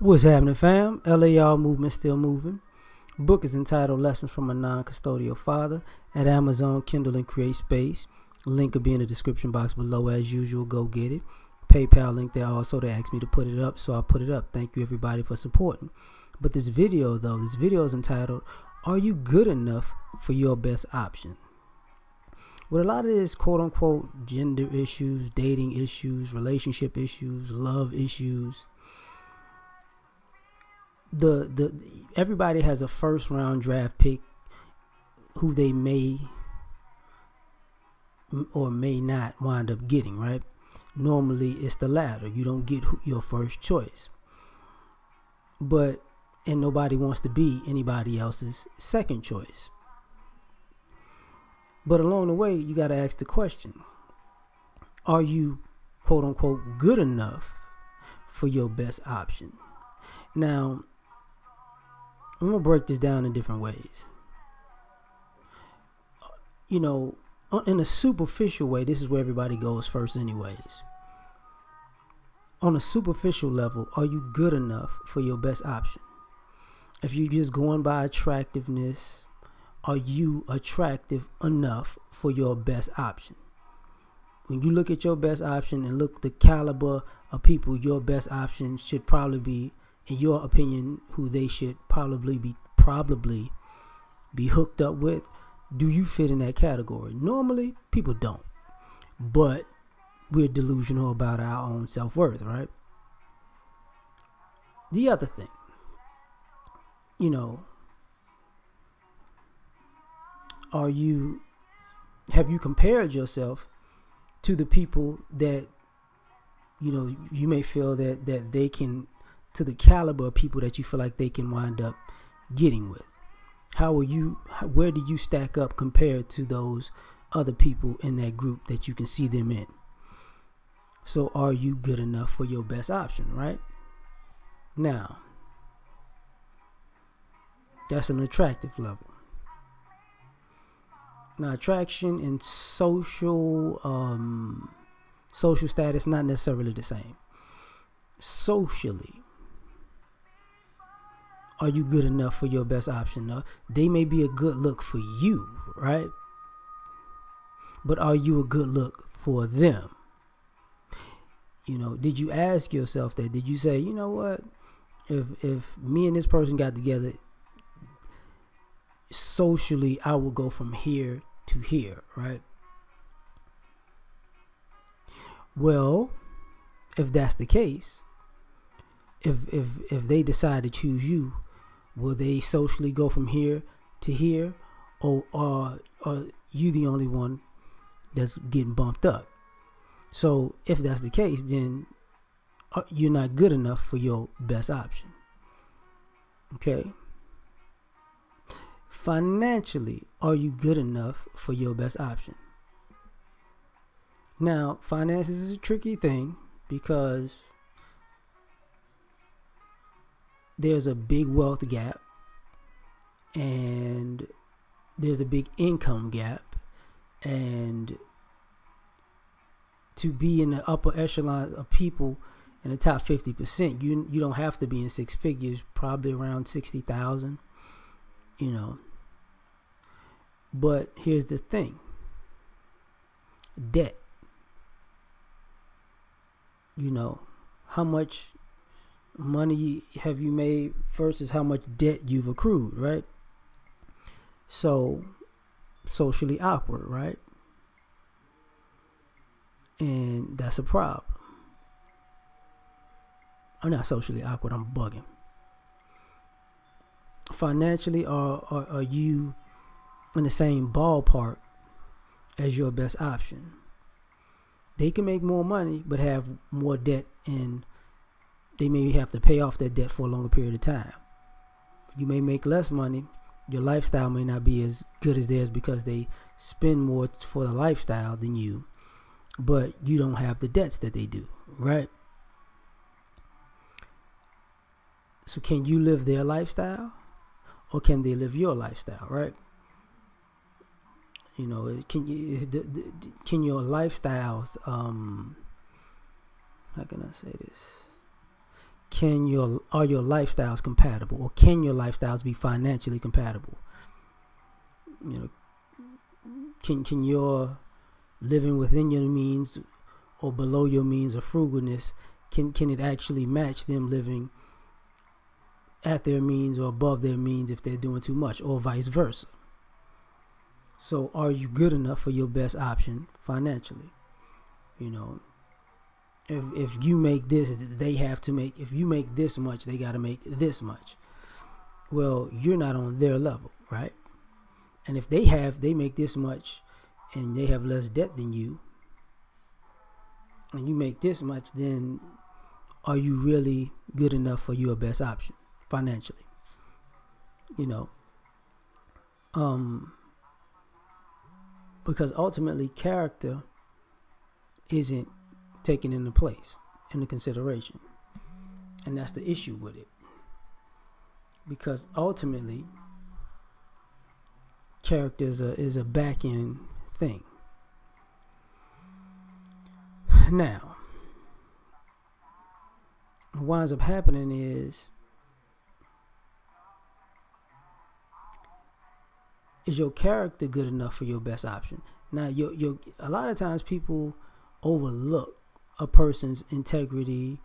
What's happening, fam? L.A.R movement still moving. Book is entitled Lessons from a Non-Custodial Father at Amazon, Kindle, and Create Space. Link will be in the description box below as usual. Go get it. PayPal link there also. They asked me to put it up, so I put it up. Thank you everybody for supporting. But this video is entitled, Are You Good Enough for Your Best Option? With a lot of this quote-unquote gender issues, dating issues, relationship issues, love issues, everybody has a first round draft pick who they may or may not wind up getting, right? Normally it's the latter. You don't get your first choice, and nobody wants to be anybody else's second choice. But along the way, you got to ask the question, are you quote unquote good enough for your best option? Now, I'm going to break this down in different ways. You know, in a superficial way, this is where everybody goes first anyways. On a superficial level, are you good enough for your best option? If you're just going by attractiveness, are you attractive enough for your best option? When you look at your best option and look the caliber of people, your best option should probably be, in your opinion, who they should probably be hooked up with. Do you fit in that category? Normally, people don't, but we're delusional about our own self-worth, right? The other thing, have you compared yourself to the people that, you may feel that they can, to the caliber of people that you feel like they can wind up getting with? Where do you stack up compared to those other people in that group that you can see them in? So are you good enough for your best option, right? Now, that's an attractive level. Now, attraction and social status, not necessarily the same. Socially, are you good enough for your best option? Now, they may be a good look for you, right? But are you a good look for them? Did you ask yourself that? Did you say, you know what? If me and this person got together, socially, I will go from here to here, right? Well, if that's the case, if they decide to choose you, will they socially go from here to here, or are you the only one that's getting bumped up? So if that's the case, then you're not good enough for your best option. Okay. Financially, are you good enough for your best option? Now, finances is a tricky thing because there's a big wealth gap and there's a big income gap, and to be in the upper echelon of people in the top 50%, you don't have to be in six figures, probably around 60,000, But here's the thing. Debt. How much money have you made versus how much debt you've accrued, right? So, socially awkward, right? And that's a problem. I'm not socially awkward, I'm bugging. Financially, are you in the same ballpark as your best option? They can make more money but have more debt, and they may have to pay off that debt for a longer period of time. You may make less money. Your lifestyle may not be as good as theirs because they spend more for the lifestyle than you, but you don't have the debts that they do, right? So can you live their lifestyle, or can they live your lifestyle, right? Can your lifestyles, how can I say this? are your lifestyles compatible, or can your lifestyles be financially compatible? You know, can your living within your means or below your means of frugalness, can it actually match them living at their means or above their means if they're doing too much, or vice versa? So are you good enough for your best option financially? You know, if you make this, they have to make, if you make this much, they got to make this much. Well, you're not on their level, right? And if they make this much and they have less debt than you, and you make this much, then are you really good enough for your best option financially? You know, because ultimately character isn't taken into consideration, and that's the issue with it, because ultimately character is a back end thing. Now, what winds up happening is your character good enough for your best option? Now, a lot of times people overlook a person's integrity,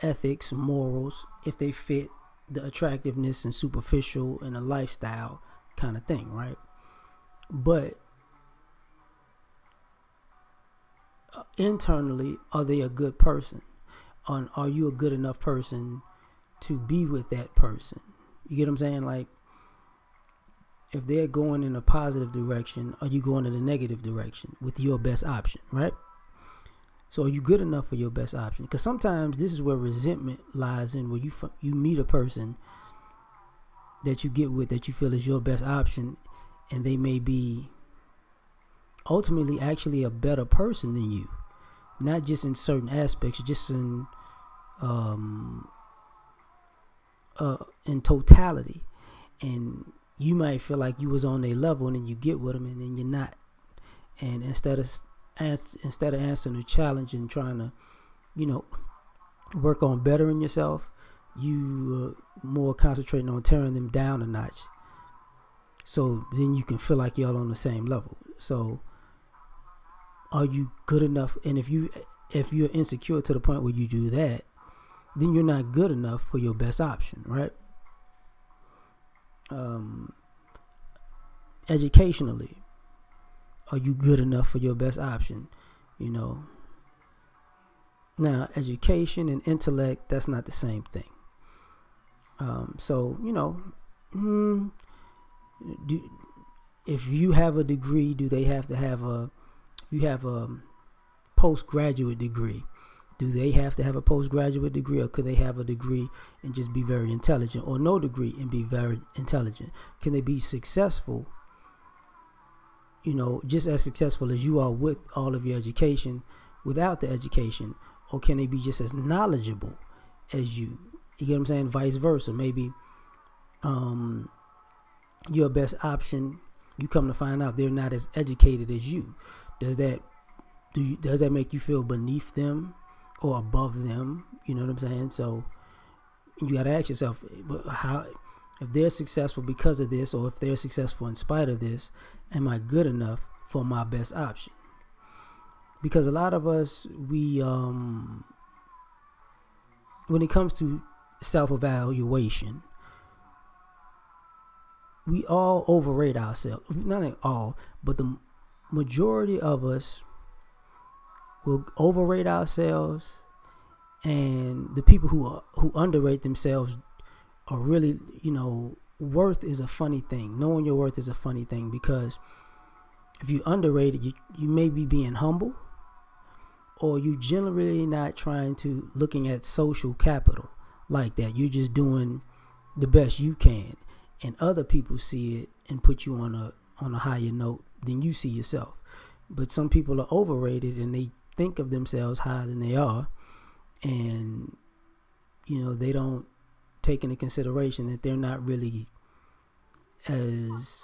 ethics, morals, if they fit the attractiveness and superficial and a lifestyle kind of thing, right? But internally, are they a good person? Are you a good enough person to be with that person? You get what I'm saying? Like, if they're going in a positive direction, are you going in a negative direction with your best option, right? So are you good enough for your best option? Because sometimes this is where resentment lies in, where you meet a person that you get with that you feel is your best option, and they may be ultimately actually a better person than you, not just in certain aspects, just in totality. And you might feel like you was on their level, and then you get with them, and then you're not. And instead of answering the challenge and trying to, work on bettering yourself, you more concentrating on tearing them down a notch. So then you can feel like y'all on the same level. So are you good enough? And if you're insecure to the point where you do that, then you're not good enough for your best option, right? Educationally, are you good enough for your best option? Now, education and intellect, that's not the same thing. If you have a degree, do they have to have if you have a postgraduate degree, do they have to have a postgraduate degree, or could they have a degree and just be very intelligent, or no degree and be very intelligent? Can they be successful, just as successful as you are with all of your education without the education? Or can they be just as knowledgeable as you? You get what I'm saying? Vice versa. Maybe your best option, you come to find out they're not as educated as you. Does that make you feel beneath them or above them? You know what I'm saying? So you got to ask yourself, how, if they're successful because of this, or if they're successful in spite of this, am I good enough for my best option? Because a lot of us, we when it comes to self-evaluation, we all overrate ourselves. Not all, but the majority of us will overrate ourselves, and the people who underrate themselves are really, worth is a funny thing. Knowing your worth is a funny thing, because if you underrate it, you may be being humble, or you generally not looking at social capital like that. You're just doing the best you can, and other people see it and put you on a higher note than you see yourself. But some people are overrated, and they think of themselves higher than they are, and they don't take into consideration that they're not really as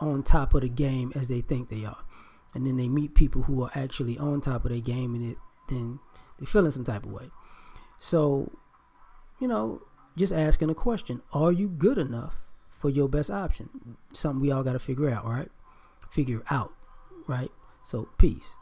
on top of the game as they think they are. And then they meet people who are actually on top of their game, and then they're feeling some type of way. So, just asking a question: are you good enough for your best option? Something we all got to figure out, right? So, peace.